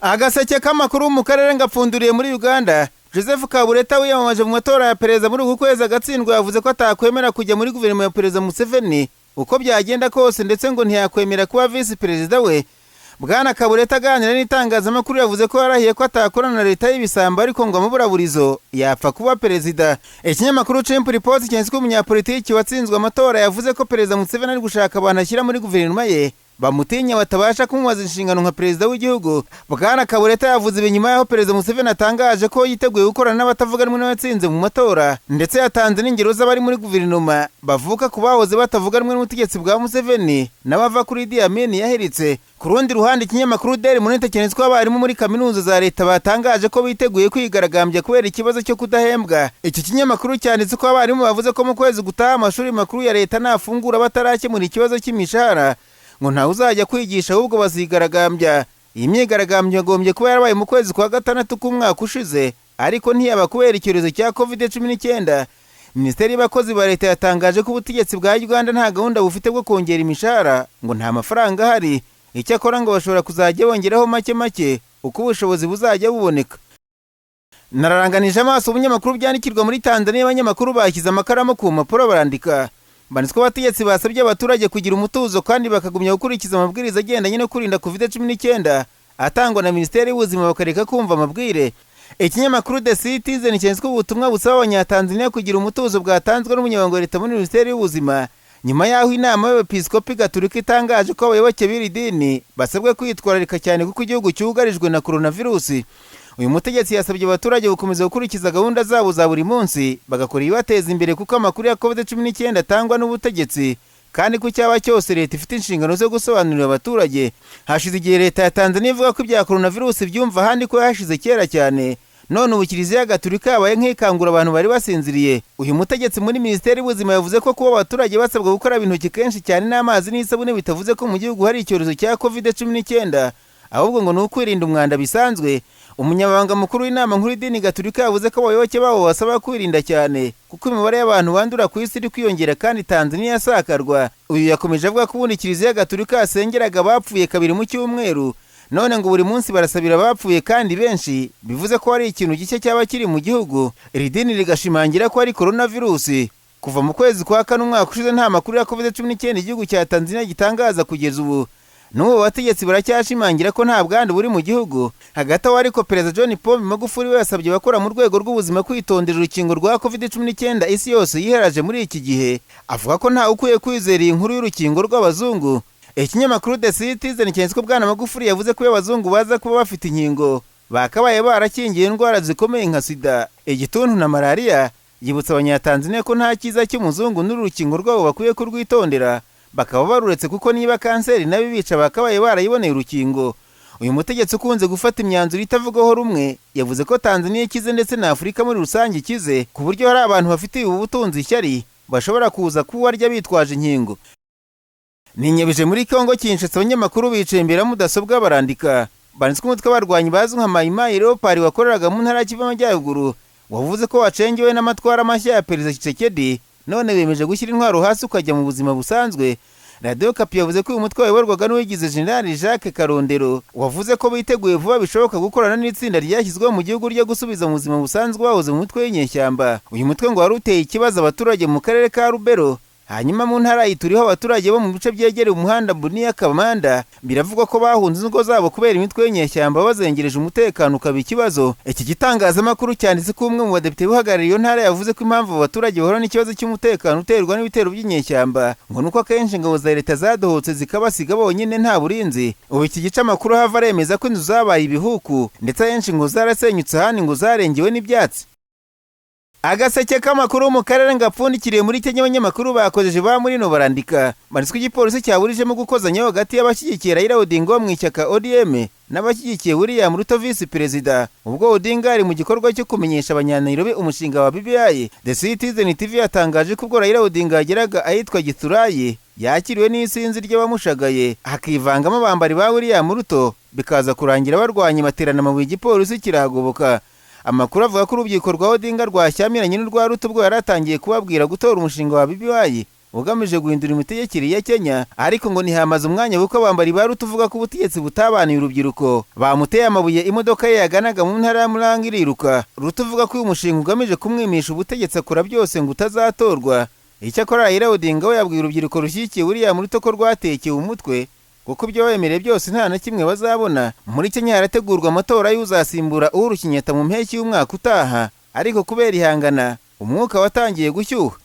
Agaseke k'amakuru mu karere ngapfunduriye muri Uganda. Joseph Kabuleta wiyamamaje mu matora ya Perezida muri uku kwezi agatsindwa yavuze ko atakwemera kujya muri Guverinoma ya Perezida Museveni uko byagenda kose, ndetse ngo ntiyakwemera kuba visi perezida we. Bwana Kabuleta aganira n'itangazamakuru yavuze ko yarahiye ko atakorana na leta y'ibisamba, ariko ngo amaburaburizo yapfa kuba perezida. Ikinyamakuru Report cyanditswe umunyapolitiki watsinzwe amatora yavuze ko Perezida Museveni ari gushaka abantu ashyira muri Guverinoma ye bamutinya batabasha kumubaza inshingano nka perezida w'igihugu. Bwana Kabuleta yavuze ibi nyuma yaho Perezida Museveni atangaje ko yiteguye gukorana n'abatavuga rumwe n'abatsinze mu matora, ndetse yatanze n'ingero z'abari muri Guverinoma bavuka ku bahoze batavuga rumwe n'ubutegetsi bwa Museveni n'abava kuri Bunia-Kamanda yahiritse. Ku rundi ruhande, ikinyamakuru muri cyanditse ko abarimu muri kaminuza za leta batangaje ko biteguye kwigaragambya kubera ikibazo cyo kudahembwa. Iki kinyamakuru cyanditse ko abarimu bavuze ko mu kwezi gutaha amashuri makuru ya leta nafungura batarakemura ikibazo cy'imishahara ngo ntawe uzajya kwigisha, ahubwo bazigaragambya. Iyi myigaragambyo yagombye kuba yarabaye mu kwezi kwa gatandatu k'umwaka ushize, ariko ntiyaba kubera icyorezo cya COVID-19. Minisiteri y'abakozi ba leta yatangaje ko ubutegetsi bwa Uganda nta gahunda bufite bwo kongera imishahara, ngo nta mafaranga ahari. Icyakora ngo bashobora kuzajya bongeraho make make uko ubushobozi buzajya buboneka. Nararanganije amaso ubunyamakuru byandikirwa muri Tanzania. Abanyamakuru bashyize amakaramu ku mpapuro barandika. Banditswe abategetsi basabye abaturage kugira umutuzo kandi bakagumya gukurikiza amabwiriza agendanye no kurinda COVID-19 atangwa na Minisiteri y'Ubuzima, bakareka kumva amabwire. Ikinyamakuru The Citizen cyanditswe ubutumwa busaba abanyatanzania kugira umutuzo bwatanzwe n'umunyamabanga wa leta muri Minisiteri y'Ubuzima nyuma yaho inama y'Abepiskopi Gatolika itangaje ko abayoboke b'iri dini basabwe kwitwararika cyane kuko igihugu cyugarijwe na coronavirus. Uyu mutegetsi yasabye abaturage gukomeza gukurikiza gahunda zabo za buri munsi bagakora ibateza imbere, kuko amakuru ya COVID-19 atangwa n'ubutegetsi kandi ku cyaba cyose leta ifite inshingano zo gusobanurira abaturage. Hashize igihe leta ya Tanzania ivuga ko ibya coronavirus byumva ahandi ko yashize kera cyane, none ubu Kiliziya Gatolika yabaye nk'ikangura abantu bari basinziriye. Uyu mutegetsi muri Minisiteri y'Ubuzima yavuze ko kuba abaturage basabwa gukaraba intoki kenshi cyane n'amazi n'isabune bitavuze ko mu gihugu hari icyorezo cya COVID-19, ahubwo ngo ni ukwirinda umwanda bisanzwe. Umunyamabanga mukuru w'inama nkuru y'idini Gatolika yavuze ko abayoboke babo basaba kwirinda cyane kuko imibare y'abantu bandura ku isi iri kwiyongera kandi Tanzania yasakarwa. Uyu yakomeje avuga ko ubundi Kiliziya Gatolika yasengeraga abapfuye kabiri mu cyumweru, none ngo buri munsi barasabira abapfuye kandi benshi, bivuze ko hari ikintu gishya cyaba kiri mu gihugu. Iri dini rigashimangira ko ari coronavirus. Kuva mu kwezi kwa kane umwaka ushize nta makuru ya COVID-19 igihugu cya Tanzania gitangaza kugeza ubu. N'ubu bategetsi baracyashimangira ko nta bwandu buri mu gihugu. Hagati aho ariko Perezida John Paul Magufuli we yasabye abakora mu rwego rw'ubuzima kwitondera urukingo rwa COVID-19 isi yose yiheraje muri iki gihe. Avuga ko nta ukwiye kwizera iyi nkuru y'urukingo rw'abazungu. Ikinyamakuru The Citizen cyanditswe Bwana Magufuli yavuze ko abazungu baza kuba bafite inkingo bakabaye barakingiye indwara zikomeye nka sida, igituntu na malaria. Yibutsa abanyatanzania ko nta cyiza cy'umuzungu n'urukingo rwabo bakwiye kurwitondera, bakaba baruretse kuko niba kanseri nabi bica bakabaye barayiboneye urukingo. Uyu mutegetsi ukunze gufata imyanzuro itavugaho rumwe yavuze ko Tanzania ikize ndetse na Afurika muri rusange ikize, ku buryo hari abantu bafite ubutunzi ishyari bashobora kuza kuwarya bitwaje inkingo. Ninyabije muri Kongo Kinshasa, abanyamakuru bicaye imbere ya mudasobwa barandika. Banditswe umutwe w'abarwanyi bazwi nka Mai Mai Leopards wakoreraga mu ntara y'Kivu y'Amajyaruguru wavuze ko wacengewe n'amatwara mashya ya Perezida Tshisekedi, none bemeje gushyira intwaro hasi ukajya mu buzima busanzwe. Radio Kapi yavuze ko uyu mutwe wayoborwaga n'uwigize General Jacques Karondero wavuze ko biteguye vuba bishoboka gukorana n'itsinda ryashyizweho mu gihugu ryo gusubiza mu buzima busanzwe wahoze mu mutwe w'inyeshyamba. Uyu mutwe ngo wari uteye ikibazo abaturage mu karere ka Rubero, hanyuma mu ntara yituriho abaturage bo mu bice byegereye umuhanda Bunia-Kamanda biravugwa ko bahunze ingo zabo kubera imitwe y'inyeshyamba bazengereje umutekano ukaba ikibazo. Iki gitangazamakuru cyanditse ko umwe mu badepite uhagarariye iyo ntara yavuze ko impamvu abaturage bahura n'ikibazo cy'umutekano uterwa n'ibitero by'inyeshyamba ngo nuko akenshi ingabo za leta zadohotse zikabasiga bonyine nta burinzi. Ubu iki gice amakuru hava aremeza ko inzu zabaye ibihuku, ndetse ahenshi ngo zarasenyutse, ahandi ngo zarengewe n'ibyatsi. Agaseke k'amakuru mu karere ngapfundikiriye muri Kenya. Abanyamakuru bakojeje ba muri no barandika. Banditswe igipolisi cyaburijemo gukozanya hagati y'abashyigikiye Raila Odinga mu ishyaka ODM n'abashyigikiye William Ruto visi perezida, ubwo Odinga ari mu gikorwa cyo kumenyesha abanyanairobi umushinga wa BBI. The Citizen TV yatangaje ko ubwo Raila Odinga yageraga ahitwa Giturayi yakiriwe n'isinzi ry'abamushagaye hakivangamo abambari ba William Ruto, bikaza kurangira barwanya materana mu igipolisi kiragoboka. Amakuru avuga ko urubyiruko rwa Odinga rwashyamiranye n'urwa Ruto ubwo yaratangiye kubabwira gutora umushinga wa BBI ugamije guhindura imitegekere ya Kenya, ariko ngo ntihamaze umwanya kuko abambari ba Ruto uvuga ko ubutegetsi butabaniye urubyiruko bamuteye amabuye imodoka ye yaganaga mu ntara ya Muranga iriruka. Ruto uvuga ko uyu mushinga ugamije kumwimisha ubutegetsi akora byose ngo utazatorwa. Icyakora Raila Odinga we yabwiye urubyiruko rushyigikiye William Ruto ko rwatekewe umutwe kuko ibyo bemereye byose nta na kimwe bazabona. Muri Kenya harategurwa amatora y'uzasimbura Uhuru Kenyatta mu mpeshyi y'umwaka utaha, ariko kubera ihangana umwuka watangiye gushyuha.